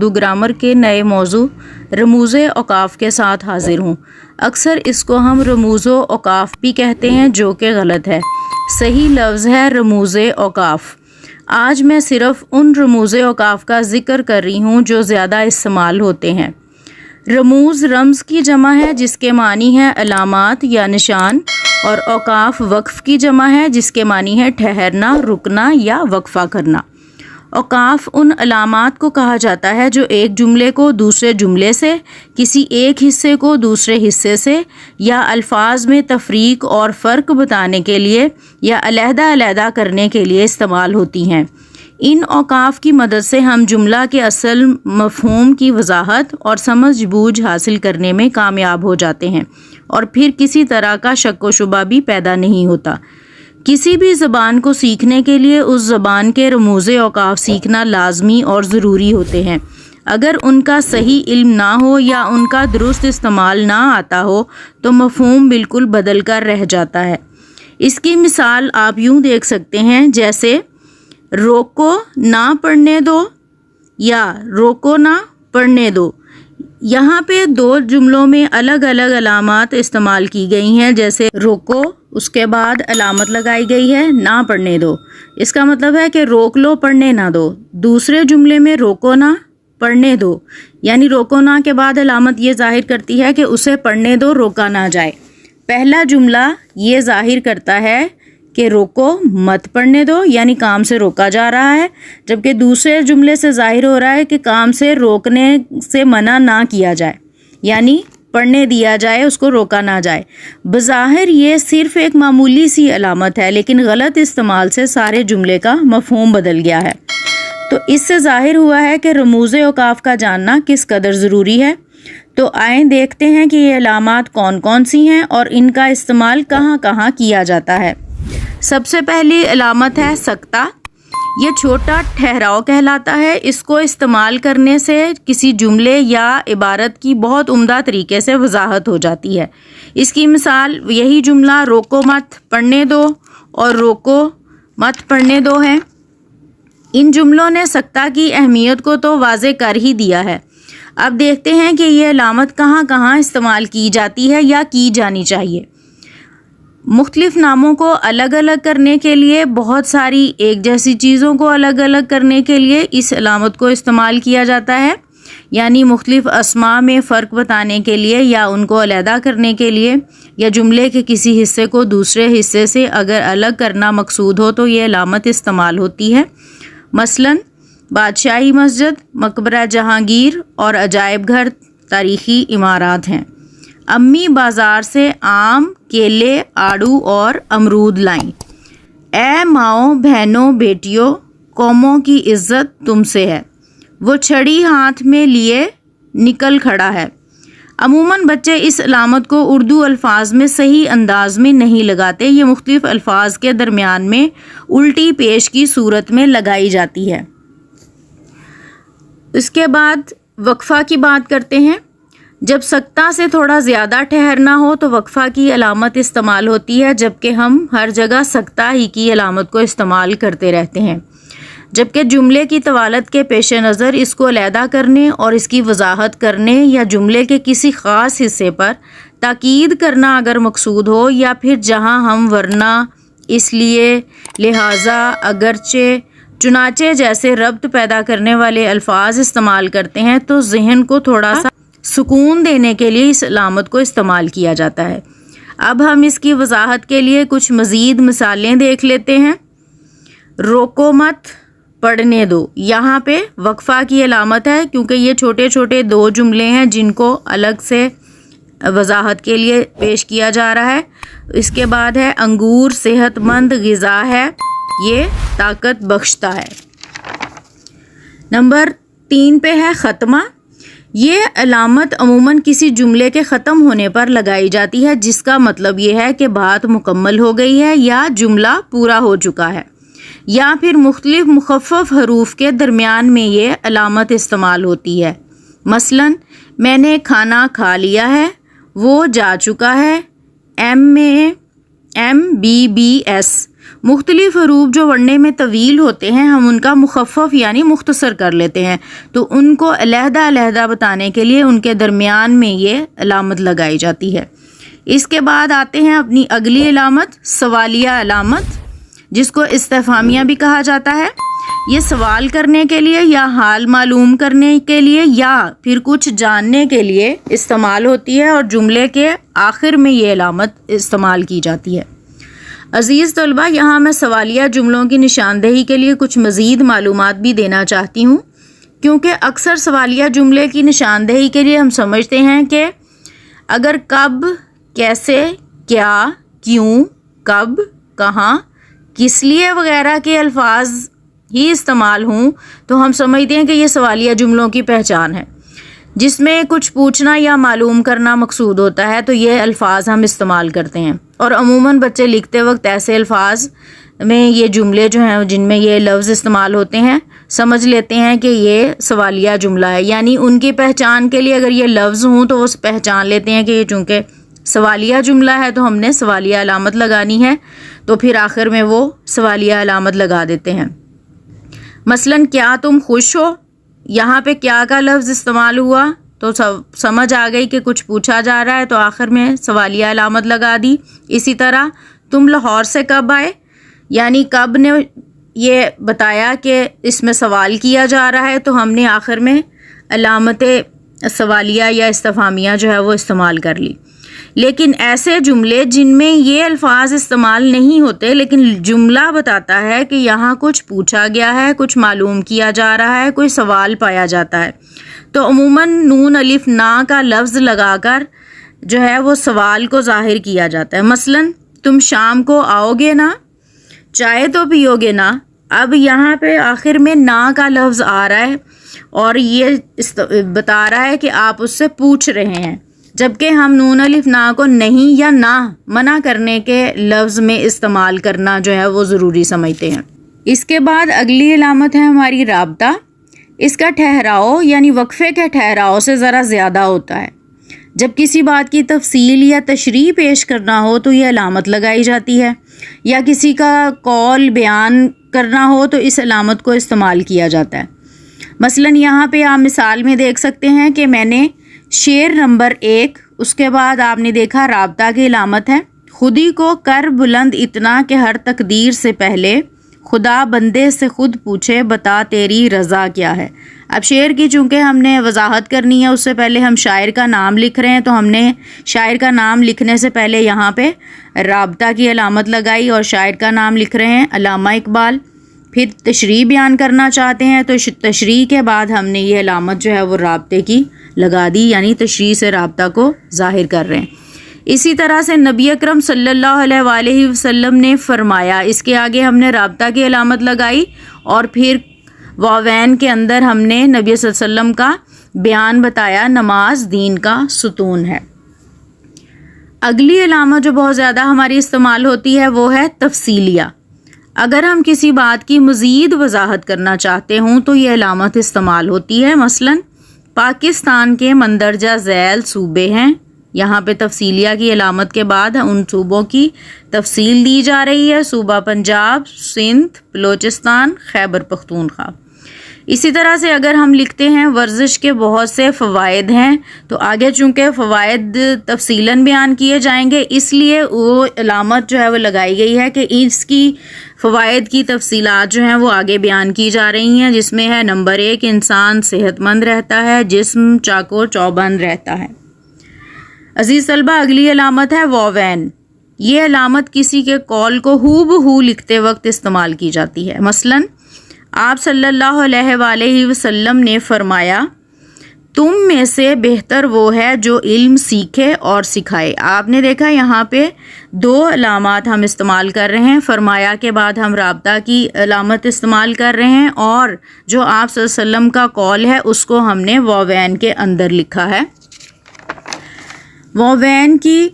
Urdu grammar کے نئے موضوع رموز اوقاف کے ساتھ حاضر ہوں۔ اکثر اس کو ہم رموز اوقاف بھی کہتے ہیں، جو کہ غلط ہے۔ صحیح لفظ ہے رموز اوقاف۔ آج میں صرف ان رموز اوقاف کا ذکر کر رہی ہوں جو زیادہ استعمال ہوتے ہیں۔ رموز رمز کی جمع ہے جس کے معنی ہے علامات یا نشان، اور اوقاف وقف کی جمع ہے جس کے معنی ہے ٹھہرنا، رکنا یا وقفہ کرنا۔ اوقاف ان علامات کو کہا جاتا ہے جو ایک جملے کو دوسرے جملے سے، کسی ایک حصے کو دوسرے حصے سے، یا الفاظ میں تفریق اور فرق بتانے کے لیے یا علیحدہ علیحدہ کرنے کے لیے استعمال ہوتی ہیں۔ ان اوقاف کی مدد سے ہم جملہ کے اصل مفہوم کی وضاحت اور سمجھ بوجھ حاصل کرنے میں کامیاب ہو جاتے ہیں، اور پھر کسی طرح کا شک و شبہ بھی پیدا نہیں ہوتا۔ کسی بھی زبان کو سیکھنے کے لیے اس زبان کے رموز اوقاف سیکھنا لازمی اور ضروری ہوتے ہیں۔ اگر ان کا صحیح علم نہ ہو یا ان کا درست استعمال نہ آتا ہو تو مفہوم بالکل بدل کر رہ جاتا ہے۔ اس کی مثال آپ یوں دیکھ سکتے ہیں، جیسے روکو نہ پڑھنے دو یا روکو نہ پڑھنے دو۔ یہاں پہ دو جملوں میں الگ الگ علامات استعمال کی گئی ہیں، جیسے روکو، اس کے بعد علامت لگائی گئی ہے نہ پڑھنے دو۔ اس کا مطلب ہے کہ روک لو، پڑھنے نہ دو۔ دوسرے جملے میں روکو نہ پڑھنے دو، یعنی روکو نہ کے بعد علامت یہ ظاہر کرتی ہے کہ اسے پڑھنے دو، روکا نہ جائے۔ پہلا جملہ یہ ظاہر کرتا ہے کہ روکو مت پڑھنے دو، یعنی کام سے روکا جا رہا ہے، جبکہ دوسرے جملے سے ظاہر ہو رہا ہے کہ کام سے روکنے سے منع نہ کیا جائے، یعنی پڑھنے دیا جائے، اس کو روکا نہ جائے۔ بظاہر یہ صرف ایک معمولی سی علامت ہے، لیکن غلط استعمال سے سارے جملے کا مفہوم بدل گیا ہے۔ تو اس سے ظاہر ہوا ہے کہ رموز اوقاف کا جاننا کس قدر ضروری ہے۔ تو آئیں دیکھتے ہیں کہ یہ علامات کون کون سی ہیں اور ان کا استعمال کہاں کہاں کیا جاتا ہے۔ سب سے پہلی علامت ہے سکتہ۔ یہ چھوٹا ٹھہراؤ کہلاتا ہے۔ اس کو استعمال کرنے سے کسی جملے یا عبارت کی بہت عمدہ طریقے سے وضاحت ہو جاتی ہے۔ اس کی مثال یہی جملہ روکو مت پڑھنے دو اور روکو مت پڑھنے دو ہے۔ ان جملوں نے سکتہ کی اہمیت کو تو واضح کر ہی دیا ہے۔ اب دیکھتے ہیں کہ یہ علامت کہاں کہاں استعمال کی جاتی ہے یا کی جانی چاہیے۔ مختلف ناموں کو الگ الگ کرنے کے لیے، بہت ساری ایک جیسی چیزوں کو الگ الگ کرنے کے لیے اس علامت کو استعمال کیا جاتا ہے، یعنی مختلف اسماء میں فرق بتانے کے لیے یا ان کو علیحدہ کرنے کے لیے، یا جملے کے کسی حصے کو دوسرے حصے سے اگر الگ کرنا مقصود ہو تو یہ علامت استعمال ہوتی ہے۔ مثلاً بادشاہی مسجد، مقبرہ جہانگیر اور عجائب گھر تاریخی عمارات ہیں۔ امی بازار سے آم، کیلے، آڑو اور امرود لائیں۔ اے ماؤں، بہنوں، بیٹیوں، قوموں کی عزت تم سے ہے۔ وہ چھڑی ہاتھ میں لیے نکل کھڑا ہے۔ عموماً بچے اس علامت کو اردو الفاظ میں صحیح انداز میں نہیں لگاتے، یہ مختلف الفاظ کے درمیان میں الٹی پیش کی صورت میں لگائی جاتی ہے۔ اس کے بعد وقفہ کی بات کرتے ہیں۔ جب سکتہ سے تھوڑا زیادہ ٹھہرنا ہو تو وقفہ کی علامت استعمال ہوتی ہے، جبکہ ہم ہر جگہ سکتہ ہی کی علامت کو استعمال کرتے رہتے ہیں۔ جبکہ جملے کی طوالت کے پیش نظر اس کو علیحدہ کرنے اور اس کی وضاحت کرنے یا جملے کے کسی خاص حصے پر تاکید کرنا اگر مقصود ہو، یا پھر جہاں ہم ورنہ، اس لیے، لہٰذا، اگرچہ، چنانچہ جیسے ربط پیدا کرنے والے الفاظ استعمال کرتے ہیں تو ذہن کو تھوڑا سا سکون دینے کے لیے اس علامت کو استعمال کیا جاتا ہے۔ اب ہم اس کی وضاحت کے لیے کچھ مزید مثالیں دیکھ لیتے ہیں۔ روکو مت پڑھنے دو، یہاں پہ وقفہ کی علامت ہے کیونکہ یہ چھوٹے چھوٹے دو جملے ہیں جن کو الگ سے وضاحت کے لیے پیش کیا جا رہا ہے۔ اس کے بعد ہے انگور صحت مند غذا ہے، یہ طاقت بخشتا ہے۔ نمبر 3 پہ ہے ختمہ۔ یہ علامت عموماً کسی جملے کے ختم ہونے پر لگائی جاتی ہے، جس کا مطلب یہ ہے کہ بات مکمل ہو گئی ہے یا جملہ پورا ہو چکا ہے، یا پھر مختلف مخفف حروف کے درمیان میں یہ علامت استعمال ہوتی ہے۔ مثلاً میں نے کھانا کھا لیا ہے، وہ جا چکا ہے، ایم MBBS. مختلف حروف جو ورنے میں طویل ہوتے ہیں ہم ان کا مخفف یعنی مختصر کر لیتے ہیں، تو ان کو علیحدہ علیحدہ بتانے کے لیے ان کے درمیان میں یہ علامت لگائی جاتی ہے۔ اس کے بعد آتے ہیں اپنی اگلی علامت، سوالیہ علامت، جس کو استفہامیہ بھی کہا جاتا ہے۔ یہ سوال کرنے کے لیے یا حال معلوم کرنے کے لیے یا پھر کچھ جاننے کے لیے استعمال ہوتی ہے، اور جملے کے آخر میں یہ علامت استعمال کی جاتی ہے۔ عزیز طلبہ، یہاں میں سوالیہ جملوں کی نشاندہی کے لیے کچھ مزید معلومات بھی دینا چاہتی ہوں، کیونکہ اکثر سوالیہ جملے کی نشاندہی کے لیے ہم سمجھتے ہیں کہ اگر کب، کیسے، کیا، کیوں، کب، کہاں، کس لیے وغیرہ کے الفاظ ہی استعمال ہوں تو ہم سمجھتے ہیں کہ یہ سوالیہ جملوں کی پہچان ہے، جس میں کچھ پوچھنا یا معلوم کرنا مقصود ہوتا ہے، تو یہ الفاظ ہم استعمال کرتے ہیں۔ اور عموماً بچے لکھتے وقت ایسے الفاظ میں یہ جملے جو ہیں جن میں یہ لفظ استعمال ہوتے ہیں سمجھ لیتے ہیں کہ یہ سوالیہ جملہ ہے، یعنی ان کی پہچان کے لیے اگر یہ لفظ ہوں تو وہ پہچان لیتے ہیں کہ یہ چونکہ سوالیہ جملہ ہے تو ہم نے سوالیہ علامت لگانی ہے، تو پھر آخر میں وہ سوالیہ علامت لگا دیتے ہیں۔ مثلاً کیا تم خوش ہو، یہاں پہ کیا کا لفظ استعمال ہوا تو سمجھ آ گئی کہ کچھ پوچھا جا رہا ہے، تو آخر میں سوالیہ علامت لگا دی۔ اسی طرح تم لاہور سے کب آئے، یعنی کب نے یہ بتایا کہ اس میں سوال کیا جا رہا ہے، تو ہم نے آخر میں علامت سوالیہ یا استفہامیہ جو ہے وہ استعمال کر لی۔ لیکن ایسے جملے جن میں یہ الفاظ استعمال نہیں ہوتے لیکن جملہ بتاتا ہے کہ یہاں کچھ پوچھا گیا ہے، کچھ معلوم کیا جا رہا ہے، کوئی سوال پایا جاتا ہے، تو عموماً نون الف نا کا لفظ لگا کر جو ہے وہ سوال کو ظاہر کیا جاتا ہے۔ مثلاً تم شام کو آؤ گے نا، چائے تو پیو گے نا۔ اب یہاں پہ آخر میں نا کا لفظ آ رہا ہے اور یہ بتا رہا ہے کہ آپ اس سے پوچھ رہے ہیں، جبکہ ہم نون الف نا کو نہیں یا نہ منع کرنے کے لفظ میں استعمال کرنا جو ہے وہ ضروری سمجھتے ہیں۔ اس کے بعد اگلی علامت ہے ہماری رابطہ۔ اس کا ٹھہراؤ یعنی وقفے کے ٹھہراؤ سے ذرا زیادہ ہوتا ہے۔ جب کسی بات کی تفصیل یا تشریح پیش کرنا ہو تو یہ علامت لگائی جاتی ہے، یا کسی کا قول بیان کرنا ہو تو اس علامت کو استعمال کیا جاتا ہے۔ مثلاً یہاں پہ آپ مثال میں دیکھ سکتے ہیں کہ میں نے شعر نمبر 1، اس کے بعد آپ نے دیکھا رابطہ کی علامت ہے، خودی کو کر بلند اتنا کہ ہر تقدیر سے پہلے خدا بندے سے خود پوچھے بتا تیری رضا کیا ہے۔ اب شعر کی چونکہ ہم نے وضاحت کرنی ہے، اس سے پہلے ہم شاعر کا نام لکھ رہے ہیں، تو ہم نے شاعر کا نام لکھنے سے پہلے یہاں پہ رابطہ کی علامت لگائی، اور شاعر کا نام لکھ رہے ہیں علامہ اقبال۔ پھر تشریح بیان کرنا چاہتے ہیں تو تشریح کے بعد ہم نے یہ علامت جو ہے وہ رابطے کی لگا دی، یعنی تشریح سے رابطہ کو ظاہر کر رہے ہیں۔ اسی طرح سے نبی اکرم صلی اللہ علیہ وآلہ وسلم نے فرمایا، اس کے آگے ہم نے رابطہ کی علامت لگائی، اور پھر واوین کے اندر ہم نے نبی صلی اللہ علیہ وسلم کا بیان بتایا، نماز دین کا ستون ہے۔ اگلی علامت جو بہت زیادہ ہماری استعمال ہوتی ہے وہ ہے تفصیلیہ۔ اگر ہم کسی بات کی مزید وضاحت کرنا چاہتے ہوں تو یہ علامت استعمال ہوتی ہے۔ مثلاً پاکستان کے مندرجہ ذیل صوبے ہیں، یہاں پہ تفصیلیہ کی علامت کے بعد ان صوبوں کی تفصیل دی جا رہی ہے، صوبہ پنجاب، سندھ، بلوچستان، خیبر پختونخوا۔ اسی طرح سے اگر ہم لکھتے ہیں ورزش کے بہت سے فوائد ہیں، تو آگے چونکہ فوائد تفصیلاً بیان کیے جائیں گے، اس لیے وہ علامت جو ہے وہ لگائی گئی ہے کہ اس کی فوائد کی تفصیلات جو ہیں وہ آگے بیان کی جا رہی ہیں، جس میں ہے نمبر 1 انسان صحت مند رہتا ہے، جسم چاق و چوبند رہتا ہے۔ عزیز طلبہ، اگلی علامت ہے واوین۔ یہ علامت کسی کے قول کو ہو بہو لکھتے وقت استعمال کی جاتی ہے۔ مثلاً آپ صلی اللہ علیہ وآلہ وسلم نے فرمایا، تم میں سے بہتر وہ ہے جو علم سیکھے اور سکھائے۔ آپ نے دیکھا یہاں پہ 2 علامات ہم استعمال کر رہے ہیں، فرمایا کے بعد ہم رابطہ کی علامت استعمال کر رہے ہیں، اور جو آپ صلی اللہ علیہ وسلم کا قول ہے اس کو ہم نے واوین کے اندر لکھا ہے۔ واوین کی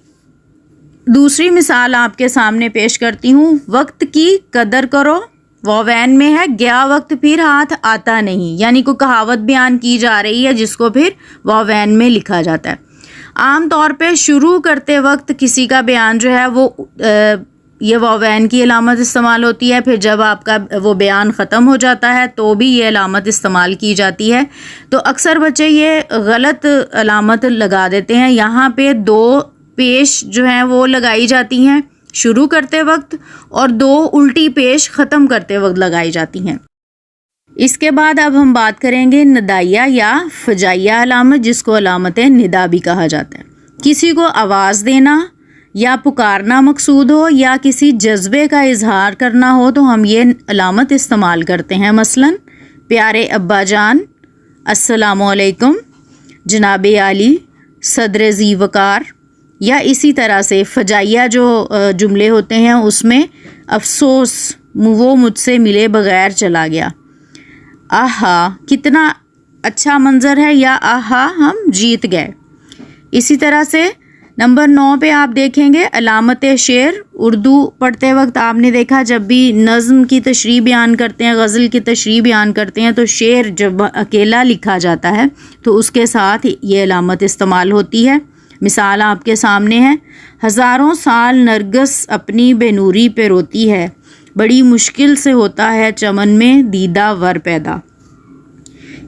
دوسری مثال آپ کے سامنے پیش کرتی ہوں، وقت کی قدر کرو۔ واوین میں ہے گیا وقت پھر ہاتھ آتا نہیں، یعنی کوئی کہاوت بیان کی جا رہی ہے جس کو پھر واوین میں لکھا جاتا ہے۔ عام طور پہ شروع کرتے وقت کسی کا بیان جو ہے وہ یہ واوین کی علامت استعمال ہوتی ہے، پھر جب آپ کا وہ بیان ختم ہو جاتا ہے تو بھی یہ علامت استعمال کی جاتی ہے۔ تو اکثر بچے یہ غلط علامت لگا دیتے ہیں، یہاں پہ 2 پیش جو ہیں وہ لگائی جاتی ہیں شروع کرتے وقت، اور 2 الٹی پیش ختم کرتے وقت لگائی جاتی ہیں۔ اس کے بعد اب ہم بات کریں گے ندائیہ یا فجائیہ علامت، جس کو علامت ندا بھی کہا جاتا ہے۔ کسی کو آواز دینا یا پکارنا مقصود ہو یا کسی جذبے کا اظہار کرنا ہو تو ہم یہ علامت استعمال کرتے ہیں، مثلاً پیارے ابا جان، السلام علیکم، جناب عالی، صدر ذی وقار، یا اسی طرح سے فجائیہ جو جملے ہوتے ہیں اس میں افسوس، وہ مجھ سے ملے بغیر چلا گیا، آہا کتنا اچھا منظر ہے، یا آہا ہم جیت گئے۔ اسی طرح سے نمبر 9 پہ آپ دیکھیں گے علامت شعر۔ اردو پڑھتے وقت آپ نے دیکھا جب بھی نظم کی تشریح بیان کرتے ہیں، غزل کی تشریح بیان کرتے ہیں، تو شعر جب اکیلا لکھا جاتا ہے تو اس کے ساتھ یہ علامت استعمال ہوتی ہے۔ مثال آپ کے سامنے ہے، ہزاروں سال نرگس اپنی بے نوری پہ روتی ہے، بڑی مشکل سے ہوتا ہے چمن میں دیدہ ور پیدا۔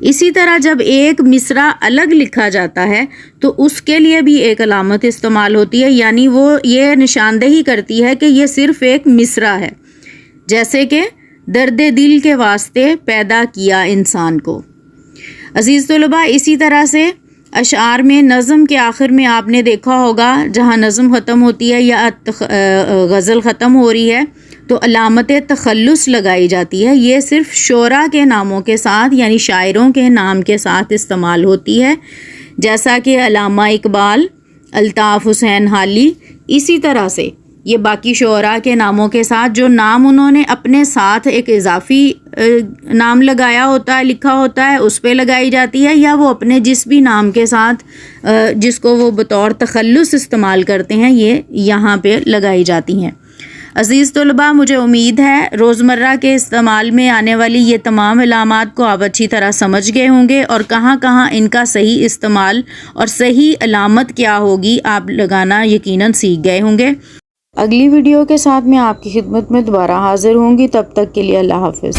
اسی طرح جب ایک مصرع الگ لکھا جاتا ہے تو اس کے لیے بھی ایک علامت استعمال ہوتی ہے، یعنی وہ یہ نشاندہی کرتی ہے کہ یہ صرف ایک مصرع ہے، جیسے کہ درد دل کے واسطے پیدا کیا انسان کو۔ عزیز طلباء، اسی طرح سے اشعار میں نظم کے آخر میں آپ نے دیکھا ہوگا جہاں نظم ختم ہوتی ہے یا غزل ختم ہو رہی ہے تو علامت تخلص لگائی جاتی ہے۔ یہ صرف شعراء کے ناموں کے ساتھ یعنی شاعروں کے نام کے ساتھ استعمال ہوتی ہے، جیسا کہ علامہ اقبال، الطاف حسین حالی۔ اسی طرح سے یہ باقی شعراء کے ناموں کے ساتھ جو نام انہوں نے اپنے ساتھ ایک اضافی نام لگایا ہوتا ہے، لکھا ہوتا ہے، اس پہ لگائی جاتی ہے، یا وہ اپنے جس بھی نام کے ساتھ جس کو وہ بطور تخلص استعمال کرتے ہیں یہ یہاں پہ لگائی جاتی ہیں۔ عزیز طلباء، مجھے امید ہے روزمرہ کے استعمال میں آنے والی یہ تمام علامات کو آپ اچھی طرح سمجھ گئے ہوں گے، اور کہاں کہاں ان کا صحیح استعمال اور صحیح علامت کیا ہوگی آپ لگانا یقیناً سیکھ گئے ہوں گے۔ اگلی ویڈیو کے ساتھ میں آپ کی خدمت میں دوبارہ حاضر ہوں گی، تب تک کے لیے اللہ حافظ۔